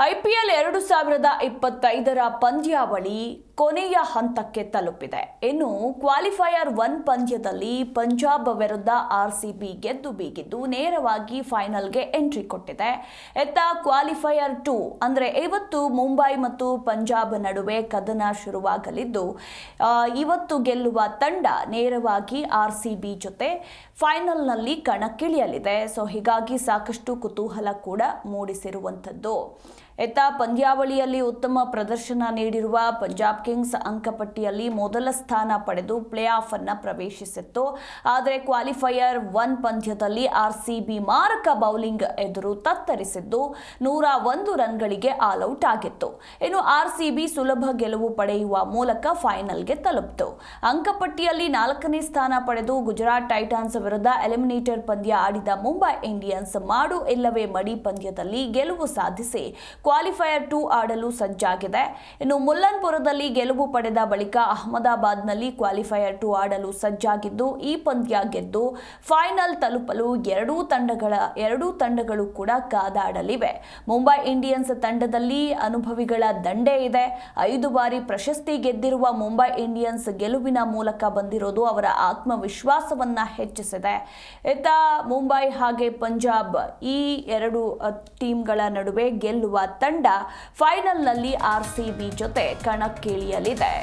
IPL 2025ರ ಪಂದ್ಯಾವಳಿ ಕೊನೆಯ ಹಂತಕ್ಕೆ ತಲುಪಿದೆ. ಇನ್ನು ಕ್ವಾಲಿಫೈಯರ್ 1 ಪಂದ್ಯದಲ್ಲಿ ಪಂಜಾಬ್ ವಿರುದ್ಧ ಆರ್ಸಿಬಿ ಗೆದ್ದು ಬೀಗಿದ್ದು ನೇರವಾಗಿ ಫೈನಲ್ಗೆ ಎಂಟ್ರಿ ಕೊಟ್ಟಿದೆ. ಕ್ವಾಲಿಫೈಯರ್ 2 ಅಂದರೆ ಇವತ್ತು ಮುಂಬೈ ಮತ್ತು ಪಂಜಾಬ್ ನಡುವೆ ಕದನ ಶುರುವಾಗಲಿದ್ದು, ಇವತ್ತು ಗೆಲ್ಲುವ ತಂಡ ನೇರವಾಗಿ ಆರ್ಸಿಬಿ ಜೊತೆ ಫೈನಲ್ನಲ್ಲಿ ಕಣಕ್ಕಿಳಿಯಲಿದೆ. ಹೀಗಾಗಿ ಸಾಕಷ್ಟು ಕುತೂಹಲ ಕೂಡ ಮೂಡಿಸಿರುವಂಥದ್ದು. ಪಂದ್ಯಾವಳಿಯಲ್ಲಿ ಉತ್ತಮ ಪ್ರದರ್ಶನ ನೀಡಿರುವ ಪಂಜಾಬ್ ಕಿಂಗ್ಸ್ ಅಂಕಪಟ್ಟಿಯಲ್ಲಿ ಮೊದಲ ಸ್ಥಾನ ಪಡೆದು ಪ್ಲೇ ಆಫ್ ಅನ್ನು ಪ್ರವೇಶಿಸಿತ್ತು. ಆದರೆ ಕ್ವಾಲಿಫೈಯರ್ 1 ಪಂದ್ಯದಲ್ಲಿ ಆರ್ಸಿಬಿ ಮಾರಕ ಬೌಲಿಂಗ್ ಎದುರು ತತ್ತರಿಸಿದ್ದು 101 ರನ್ಗಳಿಗೆ ಆಲ್ಔಟ್ ಆಗಿತ್ತು. ಇನ್ನು ಆರ್ಸಿಬಿ ಸುಲಭ ಗೆಲುವು ಪಡೆಯುವ ಮೂಲಕ ಫೈನಲ್ಗೆ ತಲುಪಿತು. ಅಂಕಪಟ್ಟಿಯಲ್ಲಿ 4ನೇ ಸ್ಥಾನ ಪಡೆದು ಗುಜರಾತ್ ಟೈಟಾನ್ಸ್ ವಿರುದ್ಧ ಎಲಿಮಿನೇಟರ್ ಪಂದ್ಯ ಆಡಿದ ಮುಂಬೈ ಇಂಡಿಯನ್ಸ್ ಮಾಡು ಇಲ್ಲವೇ ಮಡಿ ಪಂದ್ಯದಲ್ಲಿ ಗೆಲುವು ಸಾಧಿಸಿ ಕ್ವಾಲಿಫೈಯರ್ 2 ಆಡಲು ಸಜ್ಜಾಗಿದೆ. ಇನ್ನು ಮುಲ್ಲನ್ಪುರದಲ್ಲಿ ಗೆಲುವು ಪಡೆದ ಬಳಿಕ ಅಹಮದಾಬಾದ್ನಲ್ಲಿ ಕ್ವಾಲಿಫೈಯರ್ 2 ಆಡಲು ಸಜ್ಜಾಗಿದ್ದು, ಈ ಪಂದ್ಯ ಗೆದ್ದು ಫೈನಲ್ ತಲುಪಲು ಎರಡೂ ತಂಡಗಳು ಕೂಡ ಕಾದಾಡಲಿವೆ. ಮುಂಬೈ ಇಂಡಿಯನ್ಸ್ ತಂಡದಲ್ಲಿ ಅನುಭವಿಗಳ ದಂಡೇ ಇದೆ. 5 ಬಾರಿ ಪ್ರಶಸ್ತಿ ಗೆದ್ದಿರುವ ಮುಂಬೈ ಇಂಡಿಯನ್ಸ್ ಗೆಲುವಿನ ಮೂಲಕ ಬಂದಿರೋದು ಅವರ ಆತ್ಮವಿಶ್ವಾಸವನ್ನ ಹೆಚ್ಚಿಸಿದೆ. ಮುಂಬೈ ಹಾಗೆ ಪಂಜಾಬ್ ಈ ಎರಡು ಟೀಮ್ಗಳ ನಡುವೆ ಗೆಲ್ಲುವ ತಂಡ ಫೈನಲ್ನಲ್ಲಿ ಆರ್ಸಿಬಿ ಜೊತೆ ಕಣಕ್ಕಿಳಿಯಲಿದೆ.